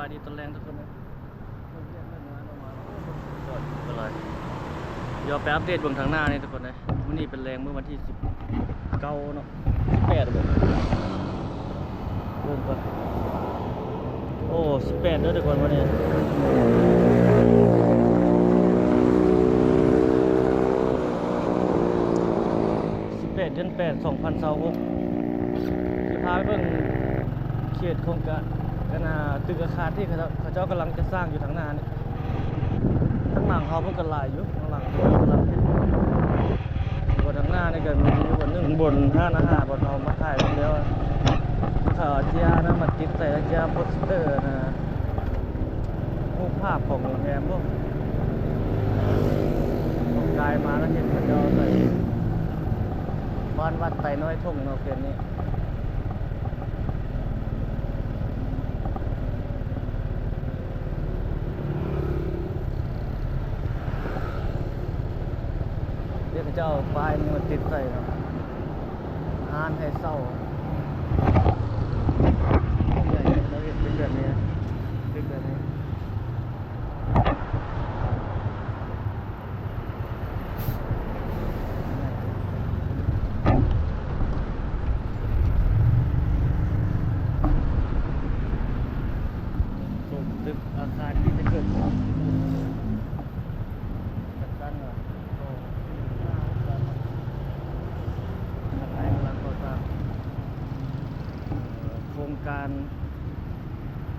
ายดีตอนแรงทุกคนนะเรียนเรื่องงานออกมาก่อนเป็นไรเดี๋ยวไปอัปเดตเบื้องทางหน้านี่ทุกคนนะวันนี้เป็นแรงเมื่อวันที่19เนาะ18เบิ่งก่อนโอ้18เด้อทุกคนวันนี้18 เดือน 8 2026จะพาไปเบิ่งเขตโครงการตึกอาคารที่เขาเจ้ากำลังจะสร้างอยู่ทางหน้านี่ข้างหลังเขาเพิ่งกันหลายอยู่ข้างหลังกำลังเฮ็ดบนทางหน้านี่ก็มีอยู่บน1บน5อาหารบนเขามาถ่ายแล้วข่าวเจียนะมาติดใส่เจียโปสเตอร์นะรูปภาพของโรงแรมพวกกายมาแล้วเห็นเขาเจ้าใส่บ้านวัดไตน้อยทุ่งเนาะเขื่อนนี้เดี๋ยวเขาเจ้าป้ายนี่มันติดใส่เนาะอ่านให้เศร้าใหญ่แล้วเห็นเป็นแบบนี้เป็นแบบนี้ตึกอาคารที่จะเกิดจากด้านหลังโอ้หน้าด้านหลังกำลังก่อสร้างโครงการ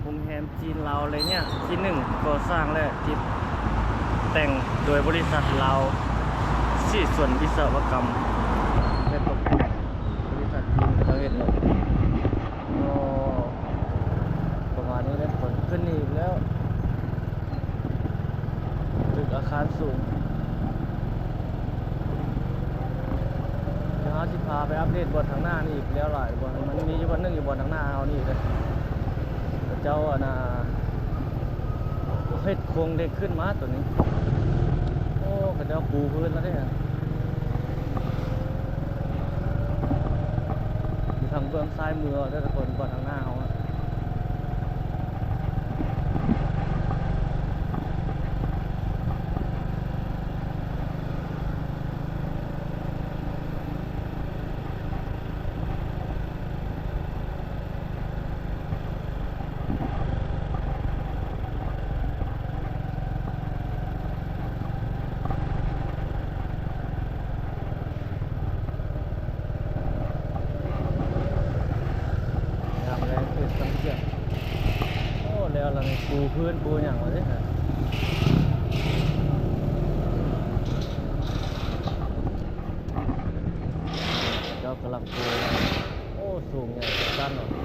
โรงแรมจีนลาวอะไรเนี่ยที่1ก่อสร้างและที่แต่งโดยบริษัทลาวที่ส่วนวิศวกรรมและตกแต่งบริษัทจีนประเทศเราโอ้ประมาณนี้ได้ผลขึ้นอีกแล้วตึกอาคารสูงเดี๋ยวเราจะพาไปอัปเดตบนทางหน้านี่อีกแล้วหลายบนมันมีอยู่บนนึงอยู่บนทางหน้าเอานี่เลยเจ้าเฮ็ดโครงเด็กขึ้นมาตัวนี้โอ้เขาเจ้าปูพื้นแล้วเนี่ยอยู่ทางเบื้องซ้ายมือได้ทุกคนบนทางหน้าเขาโอ้แล้วเราปูพื้นปูอย่างวะเนี่ยเจ้ากำลังปูโอ้สูงเนี่ยด้านหน่อย2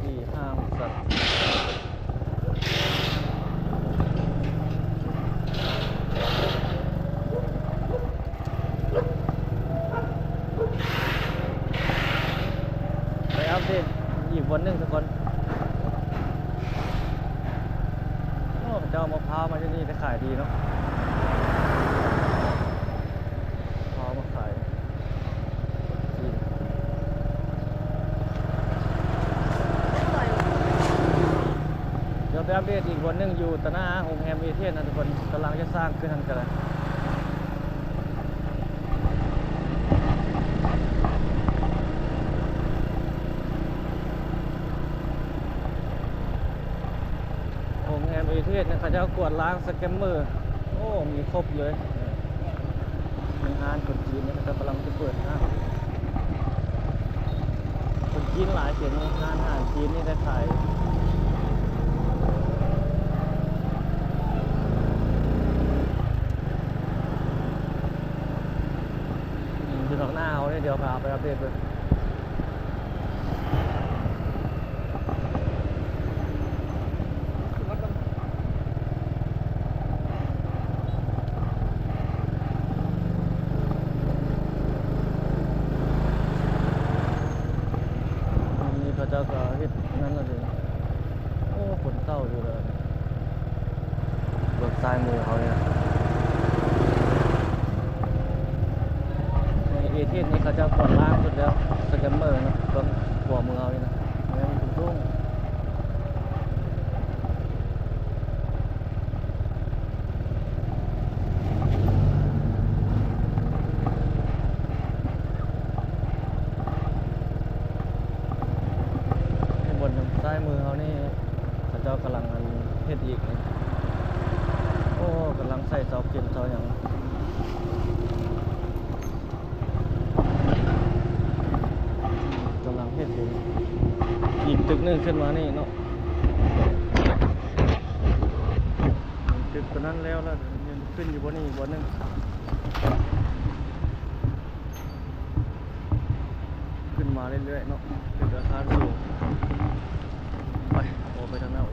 4 5 6 7ไปอัปเดตอีกวันหนึ่งทุกคนโอ้เจ้ามะพร้าวมาที่นี่จะขายดีเนาะมะพร้าวมาขายจีนเดี๋ยวไปอัปเดตอีกวันหนึ่งอยู่ตะหน้าโรงแรมเอเทียนนะทุกคนกำลังจะสร้างขึ้นทันกันเลยเอเทียนเขาจะกวดล้างสแกมเมอร์โอ้มีครบเลยมีงานคนจีนเนี่ยเขากำลังจะเปิดห้างคนจีนหลายเขียนงานอาหารจีนนี่ได้ขายดูทางหน้าเขาเนี่ยเดี๋ยวพาไปอัปเดตเลยเจ้าก็เฮ็ดนั่นน่ะดิโอ้ฝนเศร้าอยู่เลยเบิกซ้ายมือเขาเนี่ยในเอเทียนนี่เขาจะก่อนล้างสุดแล้วสแกมเมอร์นะตอนหัวมือเขานี่นะงั้นมันสูง ใส่เสาเข็มเสาอย่างกำลังเฮ็ดอยู่อีกตึกหนึงขึ้นมานี่เนาะตึกตัวนั้นแล้วยังขึ้นอยู่บนนี้อีกบนหนึงขึ้นมาเรื่อยๆเนาะตึกอาคารสูงไปโอ้ไปทางหน้า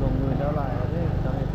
ลงมือแล้วหลายแล้วนี่จังเฮ็ด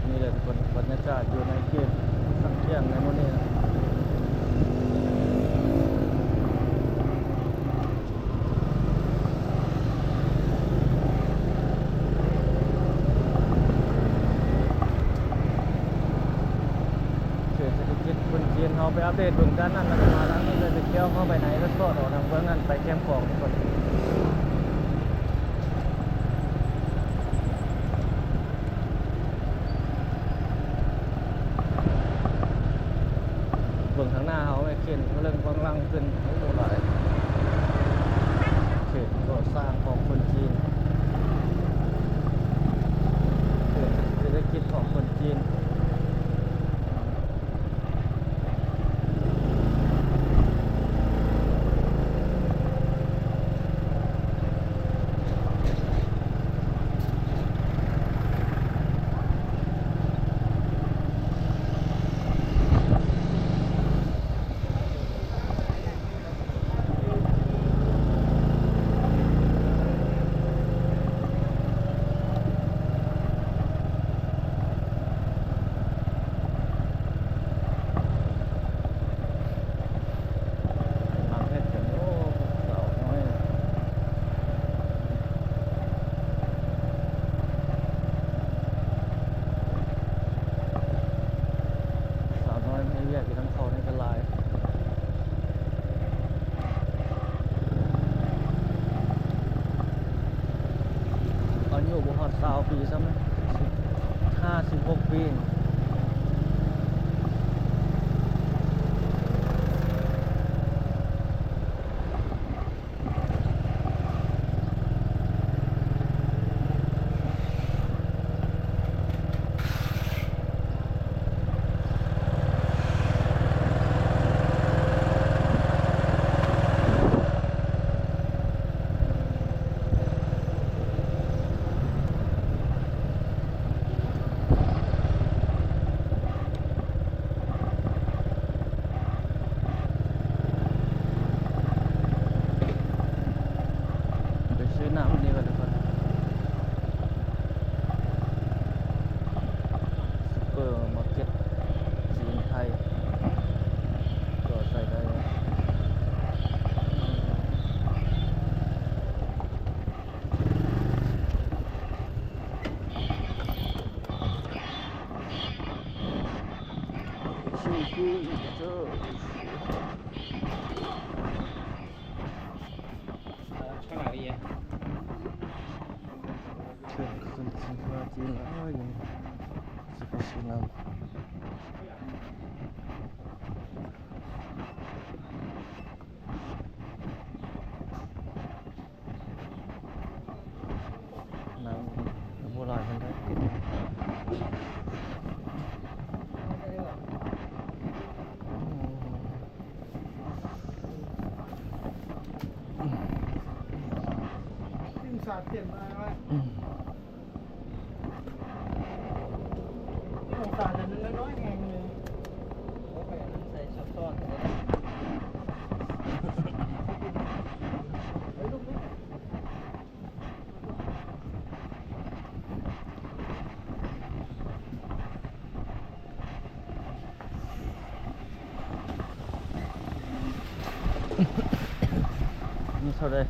นี่เลยทุกคนบรรยากาศอยู่ในเขตสังเกียงในโมนี่นะเขตเศรษฐกิจคนจีนเขาไปอัปเดตเบื้องด้านนั้นแล้วก็มาทางนี้เลยไปเที่ยวเข้าไปไหนแล้วก็ออกทางเบื้องนั้นไปแคมป์ของทุกคนเบื้องทางหน้าเขาไม่เข็นเรื่องกำลังขึ้นโอ้โหหลายเขตก่อสร้างของคนจีนเขตเศรษฐกิจของคนจีนบางเพชรกันโอ้สาวน้อยสาวน้อยไม่แยกอยู่ทั้งเขาในกระลายอายุบ่ฮอด20 ปีซ้ำนะ56 ปีไปซื้อน้ำนี่ก่อนทุกคนซุปเปอร์มาร์เก็ตจีนไทยก็ใส่ได้ชูกูเจอเชิญคนสิงคโปร์จีนแล้วยังสิไปซื้อน้ำโบราณกันได้สาดเปลี่ยนมาว่าสาดแต่มันน้อยๆแหงเลย โอ้ไปใส่ช็อตซ้อน เฮ้ยลูกนี่ นี่เท่าไร 22,000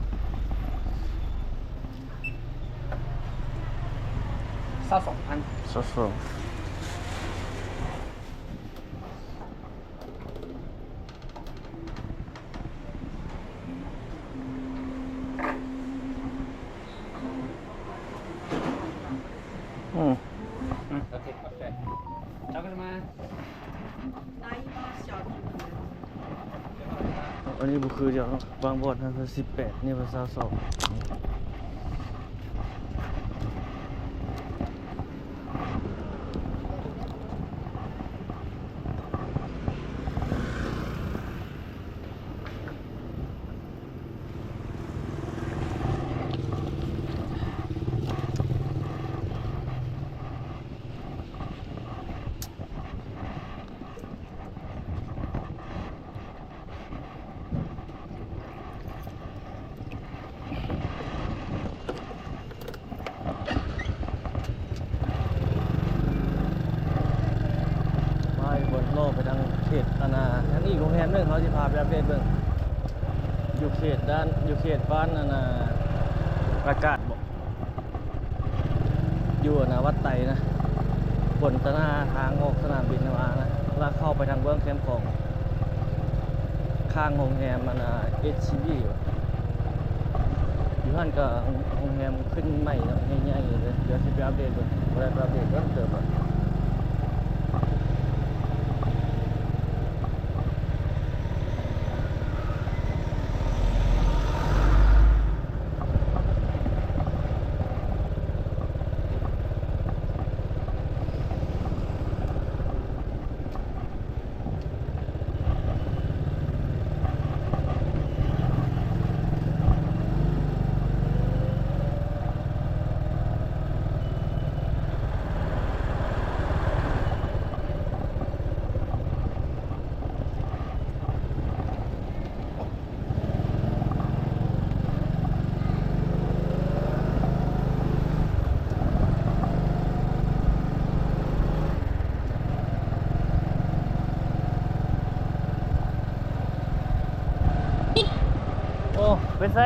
สดสดอืม โอเคโอเคเจ้าก็จะมา อันนี้บุคือเดียวเนาะบางบอดนะคือ18นี่ภาษาสองไปบนโลกไปทางเขตอาณาทางอีกโรงแรมหนึงเขาจะพาไปอัปเดตเบิ่งอยู่เขตด้านอยู่เขตบ้านอาณาประกาศบอกอยู่อาณาวัดไตนะบนตะหนาทางออกสนามบินนาวานะแล้วเข้าไปทางเบื้องแคมป์ของข้างโรงแรมอาณาHCB อยู่ท่านก็โรงแรมขึ้นใหม่แล้วง่ายๆเลยเดี๋ยวสิไปอัปเดตเบิ่งบ่ได้ไปอัปเดตเพิ่มเติมอ่ะ โอ้เป็นไง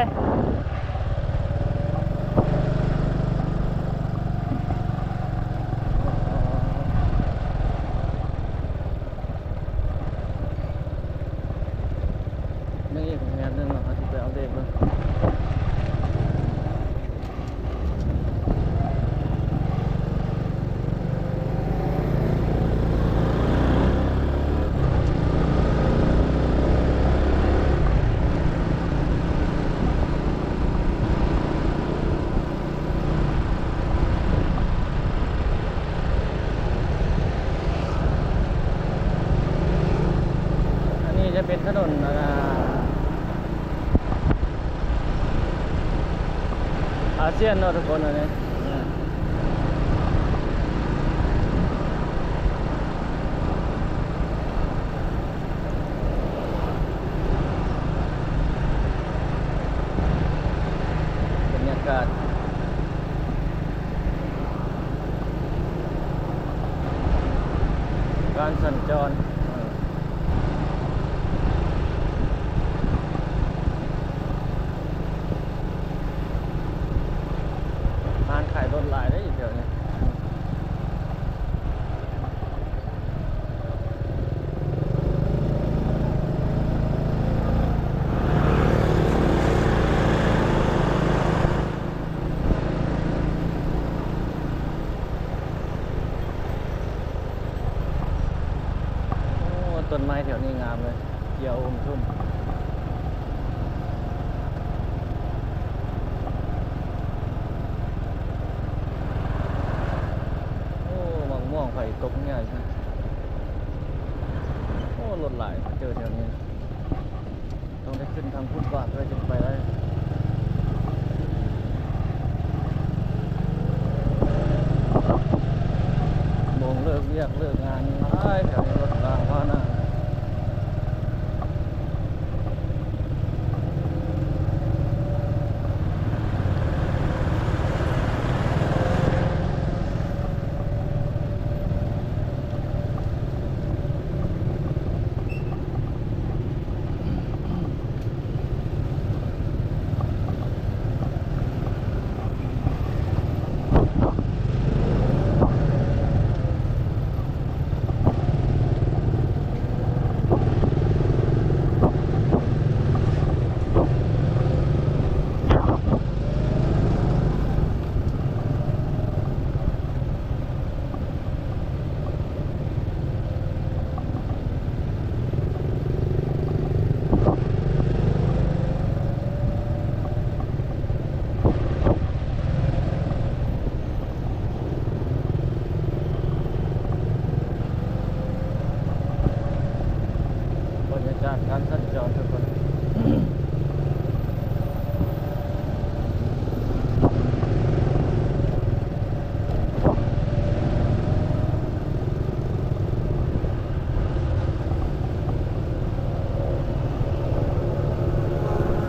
นี่อีกงานหนึงเหรอครับที่ไปอัปเดตเบิ่งอันนี้จะเป็นถนนอาเซียนเนาะทุกคนอันนี้บรรยากาศการสัญจรร้านขายรถหลายได้อยู่แถวนี้โอ้ต้นไม้แถวนี้งามเลยเขียวอมชุ่มโอ้มะม่วงไผ่ตกเนี่ยใช่โอ้รถหลายเจอแถวนี้ต้องได้ขึ้นทางฟุตบาทด้วยจึงไปได้โมงเลิกเรียกเลิกงานหลายแถวนี้รถรางพาหนะ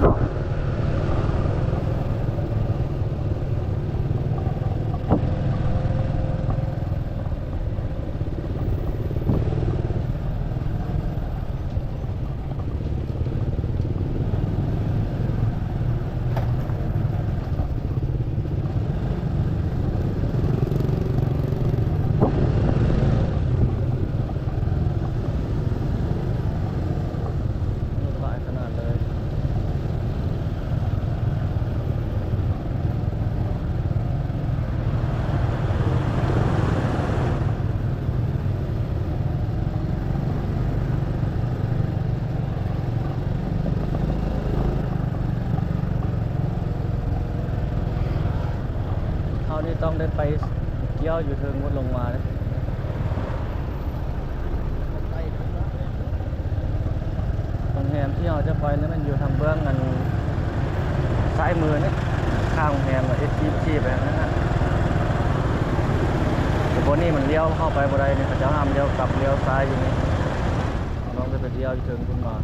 รถหลายขนาดเลยเขานี่ต้องได้ไปเกี่ยวอยู่เทิงวัดลงมาเลยโรงแรมที่เราจะไปนี่มันอยู่ทางเบื้องอันซ้ายมือนี่ข้างโรงแรมเอสทีไปนะฮะแต่บนนี้มันเลี้ยวเข้าไปบ่ได้นี่เขาจะห้ามเลี้ยวกลับเลี้ยวซ้ายอยู่นี่น้องจะไปเลี้ยวอยู่เทิงคุณมา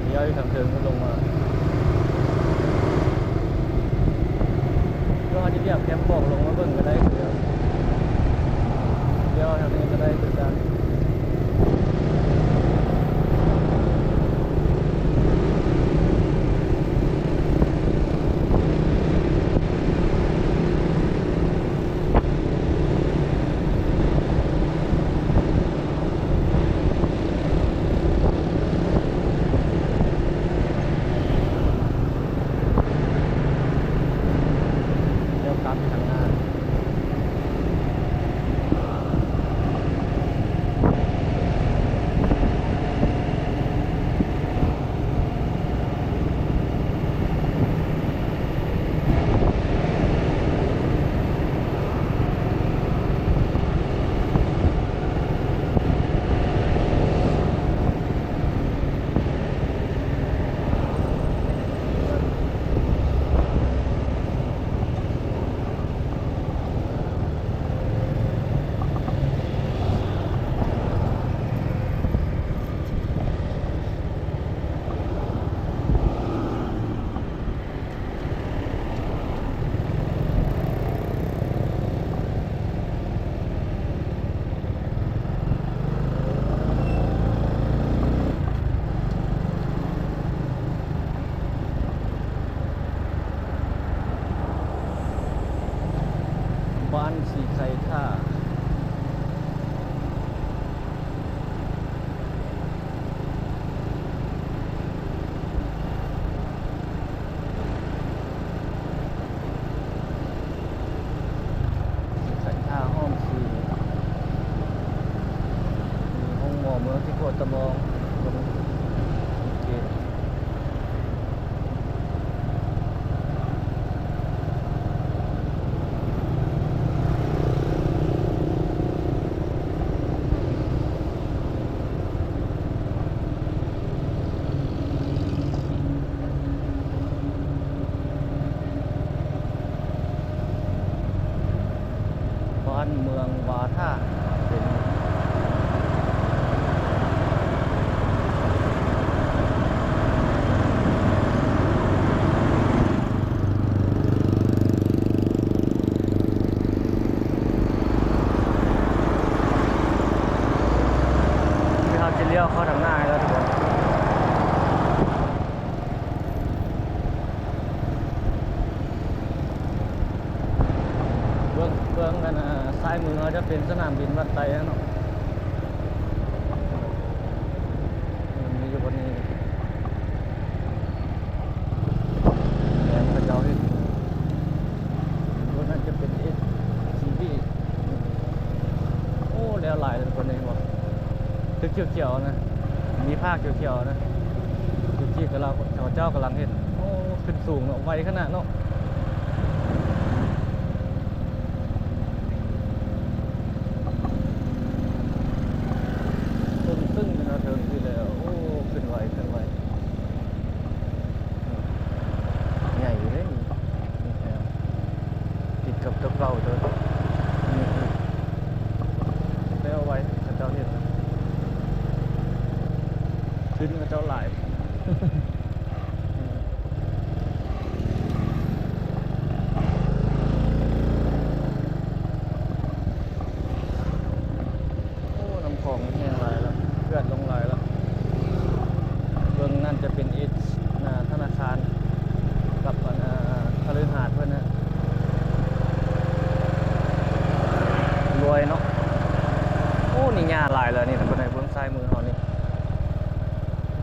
เลี้ยวอยู่ทางเทิงวัดลงมาก็ที่เรียกแคมป์บอกลงมาเบิ่งก็ได้เลี้ยวทางนี้ก็ได้คือกันเลี้ยวกลับทางหน้า บ้านสีไข่ท่าไข่ท่าห้องสีมีห้องหมอเมืองที่โคตรมองตรงเกต ลเมืองวาท่าเป็นที่เขาจะเลี้ยวเข้าทางหน้าแล้วทุกคน เบื้องกันซ้ายมือเขาจะเป็นสนามบินวัดไตรเนาะมีอยู่บนนี้แอนพระเจ้าที่บนนั้นจะเป็นSCB โอ้แล้วหลายเลยคนนี้บอกตึกเขียวๆนะมีภาคเขียวๆนะตึกที่กับเราเจ้ากำลังเห็นโอ้ขึ้นสูงเนาะไวขนาดเนาะซึ่งเราเทิงที่แล้วโอ้ขึ้นไวใหญ่อยู่เลยนี่ครับติดกับตะเก่าเลยนี่แล้วไว้ข้าเจ้าเห็นนะขึ้นข้าเจ้าหลายโอ้น้ำของแห้งหลายแล้วเลือดลงหลายแล้วเบื้องนั่นจะเป็นธนาคารกับคฤหาสน์เพื่อนนะรวยเนาะโอ้นี่หญ้าหลายเลยนี่ทางบนในเบื้องซ้ายมือเขานี่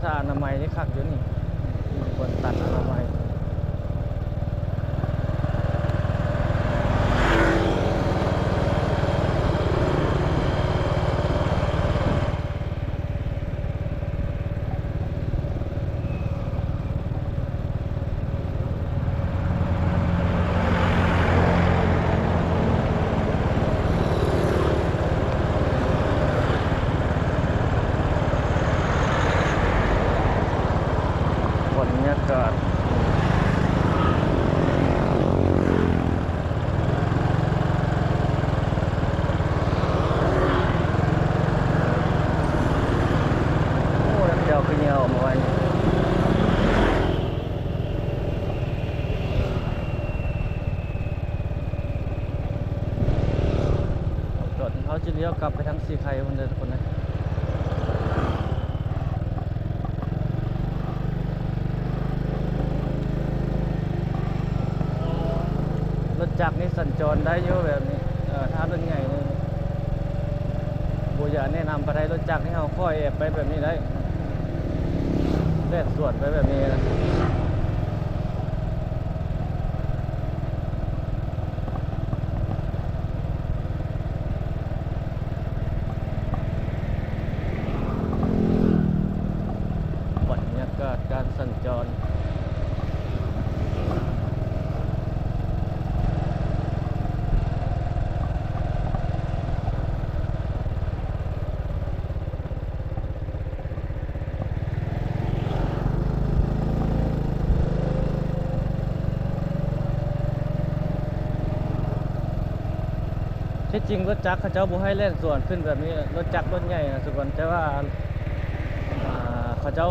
ถ้าอนามัยนี่คักอยู่นี่มีคนตัดอนามัยบรรยากาศโอ้แล้วเจ้าขึ้นเงามาไว้จอดเขาจะเลี้ยวกลับไปทางสีไข่คนเดินคนนั้นรถจักรนี่สัญจรได้เยอะแบบนี้ถ้ารถใหญ่เนี่ยบูอยากแนะนำไปได้รถจักรนี่เขาค่อยแอบไปแบบนี้ได้แล่นสวนไปแบบนี้นะบรรยากาศการสัญจรที่จริงรถจักรเขาเจ้าบุให้เล่นส่วนขึ้นแบบนี้รถจักรรถใหญ่นะสุกคนแต่ว่าเขาเจ้า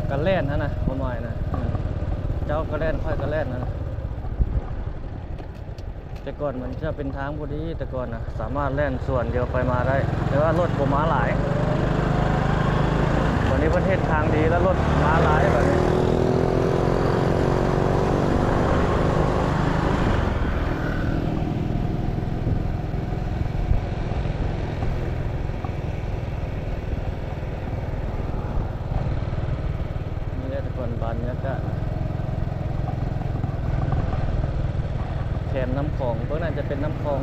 กันเล่นนะบ่หน่อยนะเจ้าก็เล่นค่อยก็เล่นนะแต่ก่อนมันจะเป็นทางพอดีแต่ก่อนนะสามารถเล่นส่วนเดียวไปมาได้แต่ว่ารถบ่มาหลายตอนนี้ประเทศทางดีแล้วรถมาหลายแบบนี้บรรยากาศแคมน้ำคลองพวกนั้นจะเป็นน้ำคลอง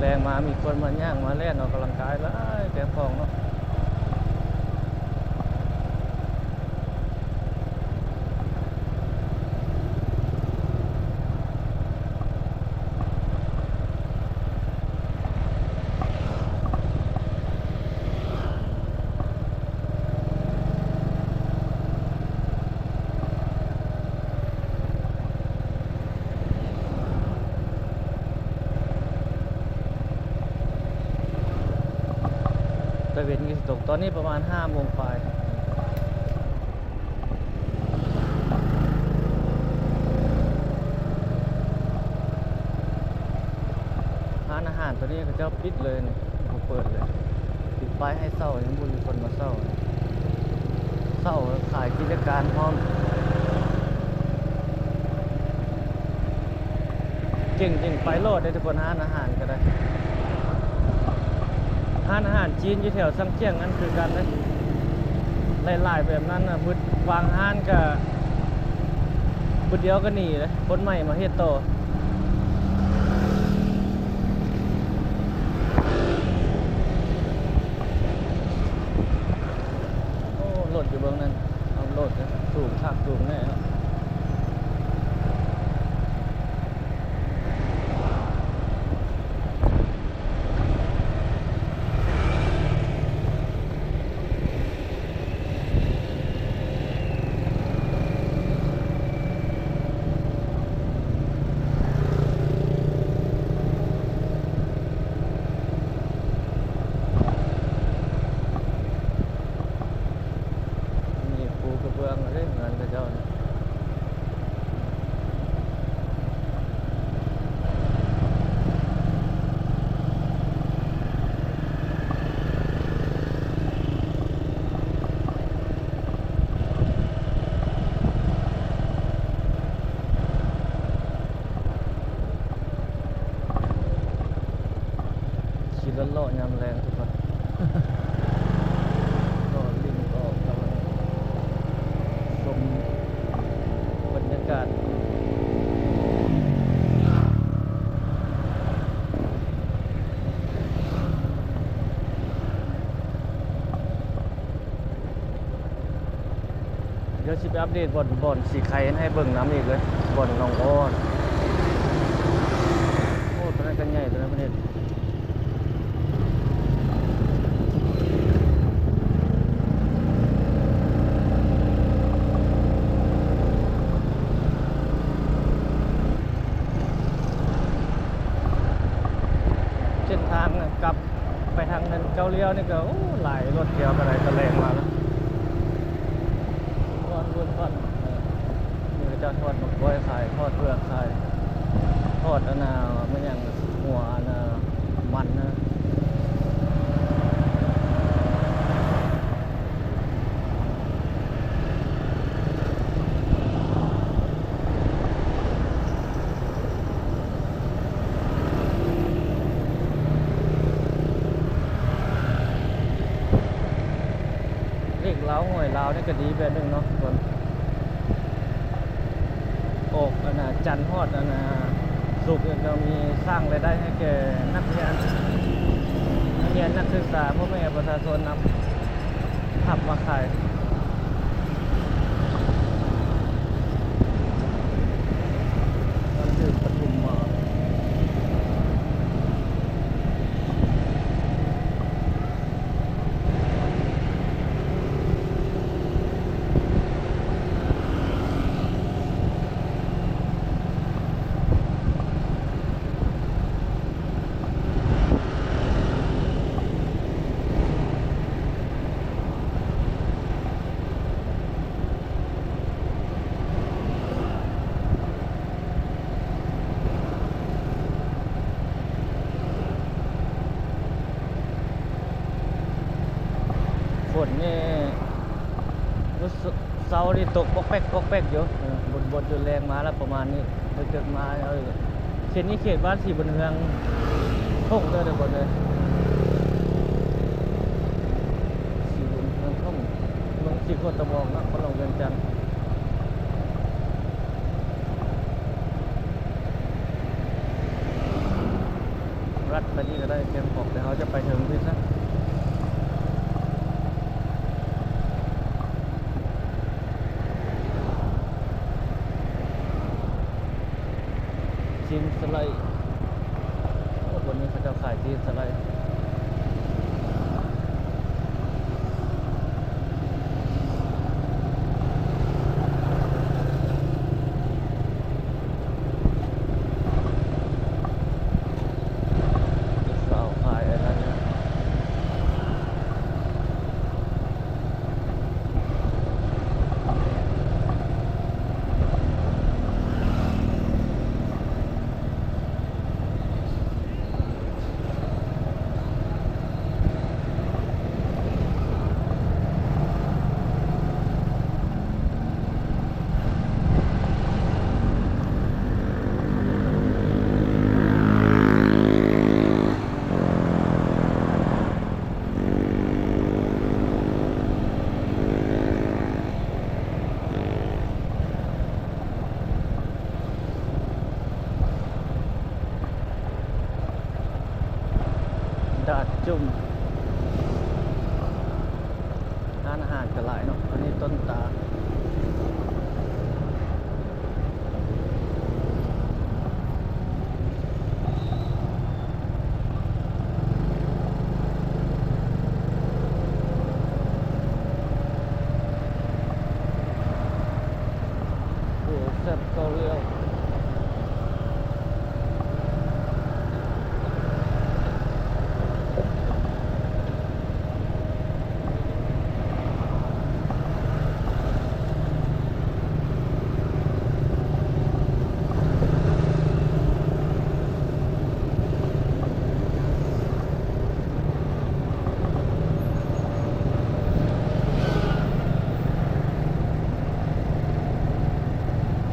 แรงๆมามีคนมาย่างมาเล่นออกกำลังกายแล้วแกฟองเนาะ ตะเวนก็สิตกตอนนี้ประมาณ5 โมงปลายร้านอาหารตัวนี้เขาเจ้าปิดเลยนี่เขาเปิดเลยปิดป้ายให้เศร้ายังบุมีคนมาเศร้าขายกิจการพร้อมเก่งจริงไปโลดได้ทุกคนร้านอาหารก็ได้ร้านอาหารจีนอยู่แถวซังเจียงนั่นคือกันนะหลายๆแบบนั้นนะบึดวางห้านก็บึดเดียวก็หนีเลยคนใหม่มาเฮ็ดต่อโอ้โหลดอยู่เบื้องนั้นเอาโหลดนะสูงคักสูงแน่เนาะมีปูกระเบื้องอะไรเงินกระเจ้าเนี่ยขี่รถเลาะยามแรงทุกคน ก็ลิงก็กำลังชมบรรยากาศเดี๋ยวสิไปอัปเดตบ่อนสีไข่ให้เบิ่งน้ำอีกเลยบ่อนหนองอ้อนโอ้ตัวนั้นกันใหญ่ตัวนั้นประเทศเส้นทางน่ะกลับไปทางนั้นเกาเลี้ยวนี่ก็โอ้หลายรถเดียวกันเลยตะแรงมาแล้ววนนี่ก็จะทอดหมกกล้วยขายทอดเปลือกขายทอดอันนาไม่อย่างหัวอันนามันนะเรียกเล้าหอยเล้านี่ก็ดีแบบหนึงเนาะทุกคนออกอันนาจันทร์ฮอดอันนาสุกร์เนี่ยเรามีสร้างรายได้ให้แก่นักเรียนนักศึกษาพ่อแม่ประชาชนนำขับมาขายมันถึงปทุมมา ฝนนี่รู้สึกเสาร์นี่ตกปอกแป๊กอยู่บนอยู่แรงมาแล้วประมาณนี้เกิดมาเอาอีกเขตนี้เขตบ้านสีบนเฮืองท่งเลยเดี๋ยวก่อนเลยสีบนเฮืองท่งเมืองสีโคตรตะบองนะคนลงเวียงจันทร์รัดไปนี่ก็ได้เตรียมของแต่เขาจะไปถึงที่ซะจีนสไลด์วันนี้เขาจะขายจีนสไลด์สาวขายอะไรเนี่ย จุ่มร้านอาหารก็หลายเนาะอันนี้ต้นตาลโอ้แซ่บเกาเรียว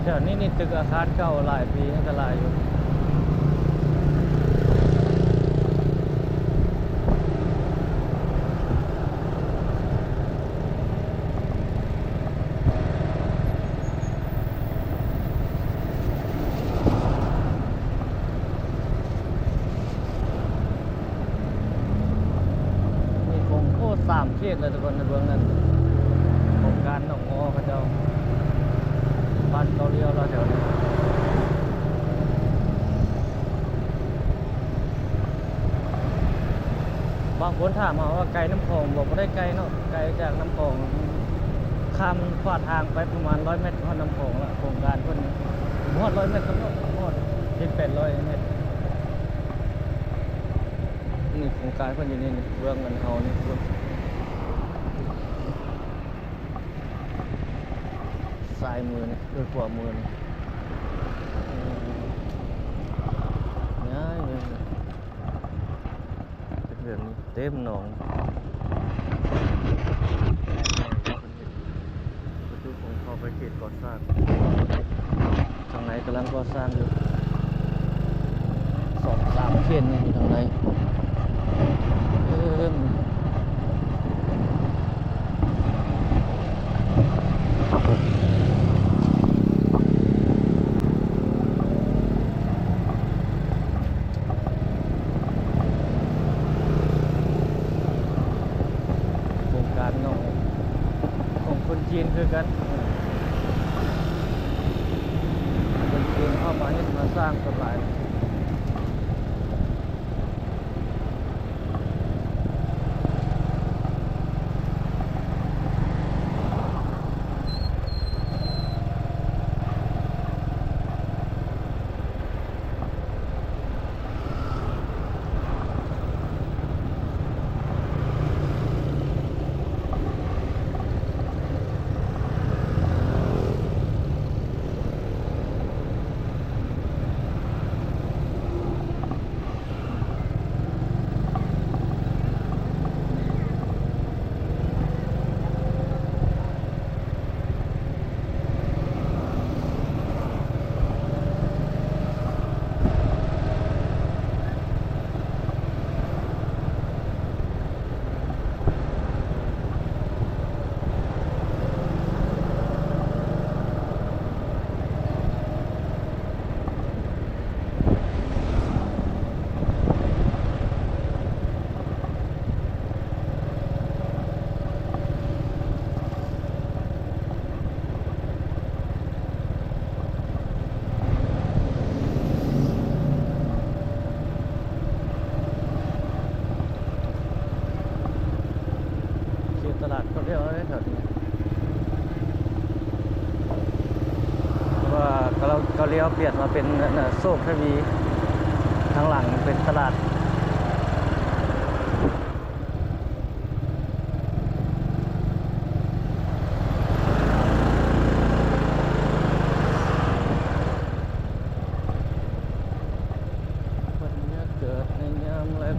เดี๋ยวนี้นี่ตึกอาคารเก่าหลายปีให้ก็หลายอยู่มีโครงโคตร3 เขตเลยทุกคนในเบื้องนั้นโครงการหนองงอเขาเจ้าบ้านเกาเรียวเราแถวนี้บางคนถามมาว่าไกลน้ำคลองบอกว่าได้ไกลเนาะไกลจากน้ำคลองข้ามฟาดทางไปประมาณ100 เมตรพอน้ำคลองละโครงการเพิ่นหอด100 เมตรก็หอด700-800 เมตรนี่โครงการเพิ่นอยู่นี่เรื่องเงินเฮานี่เรื่องซ้ายมือนี่ด้วยขวามือนี่ง่ายเลยเป็นแบบนี้เต็มหนองประตูของเขาไปเขตก่อสร้างทางไหนกำลังก่อสร้างอยู่2-3 เขตนี่อยู่ทางไหนโครงการเนาะของคนจีนคือกันคนจีนเข้ามาเฮ็ดมาสร้างกันหลายตลาดเขาเรียกว่าอะไรแถวนี้เพราะว่าเขาเลี้ยวเปลี่ยนมาเป็นโซกทวีทางหลังเป็นตลาดวันนี้เกิดในยามแรง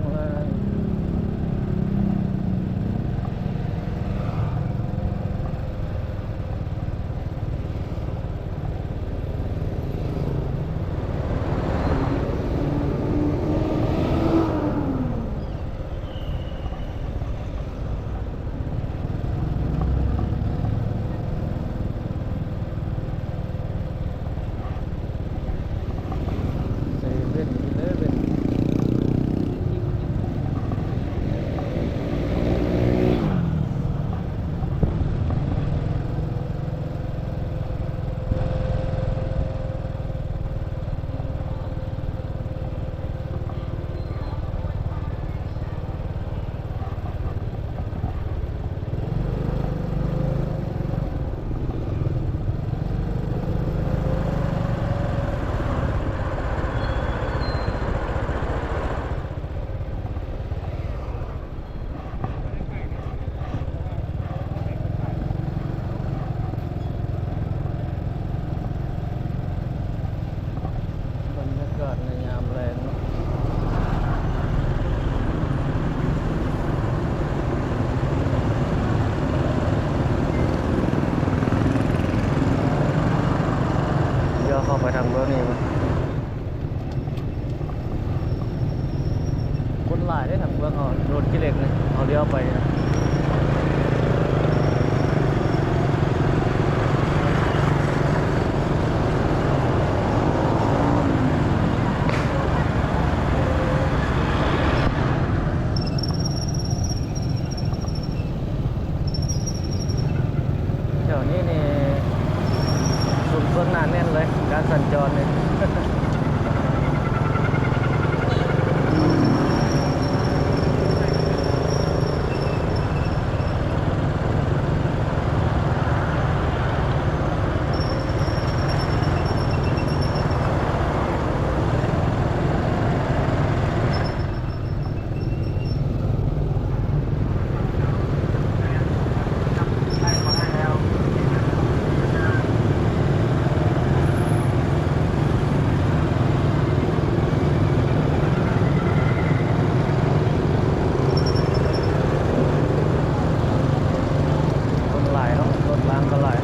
ขี้เหล็กนะเอาเลี้ยวไปนะแถวนี้นี่ชุมชนหนาแน่นเลยการสัญจรเนี่ย คนหลายเนาะรถล้างก็หลาย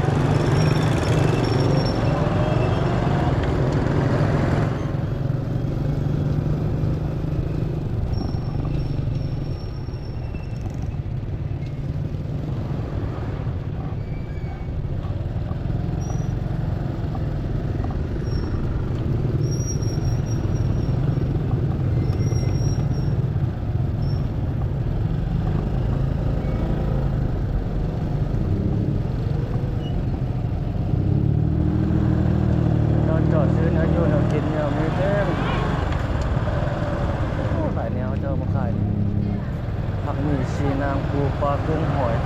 จอดซื้อเนื้ออยู่เนื้อกินเนี่ยมีเต็มโอ้หลายแนวเจ้ามาขายนี่ผักหมี่ชีนางปูปลากุ้งหอย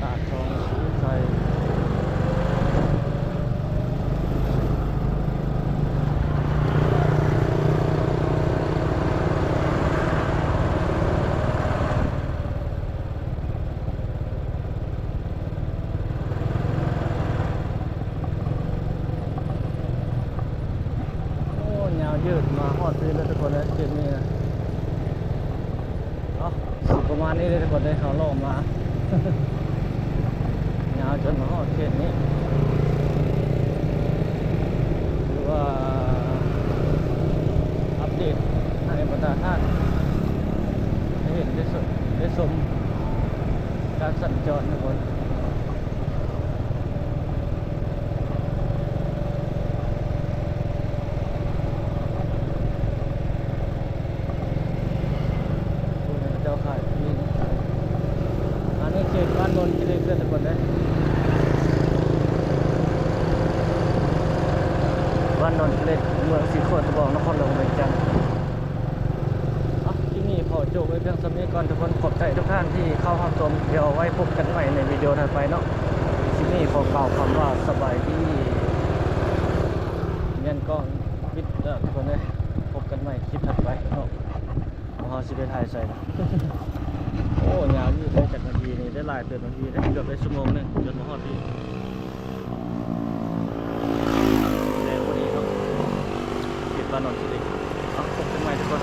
ตาดทองสีไทยโอ้ยาวยืดมาฮอดพื้นแล้วทุกคนเลยเจ็ดนี่นะเนาะประมาณนี้เลยทุกคนเลยเขาล่อมา ยาวจนมาฮอดเขตนี้หรือว่าอัปเดตให้บรรดาท่านได้เห็นได้ชมการสัญจรทุกคนเจ้าขายนี่อันนี้เขตบ้านนนท์กิเลสเพื่อนทุกคนเลยบ้านนนท์กิเลสเมืองศรีโคตรบอกนครหลวงเวียงจันทน์ที่นี่พอจบไว้เพียงสำนี้ก่อนทุกคนขอบใจทุกท่านที่เข้ารับชมเดี๋ยวไว้พบกันใหม่ในวิดีโอถัดไปเนาะที่นี่ขอกล่าวคำว่าสบายดีเงี้ยก็วิทย์แล้วทุกคนเลยพบกันใหม่คลิปถัดไปเนาะมหาสิเบไทยใส่นะ โอ้ยาวยืดได้จากนาทีนี่ได้หลายเตือนนาทีได้เกือบได้ชั่วโมงนึงจนมาฮอดที่แล้ววันนี้เนาะเขตบ้านนนท์สิริพบกันใหม่ทุกคน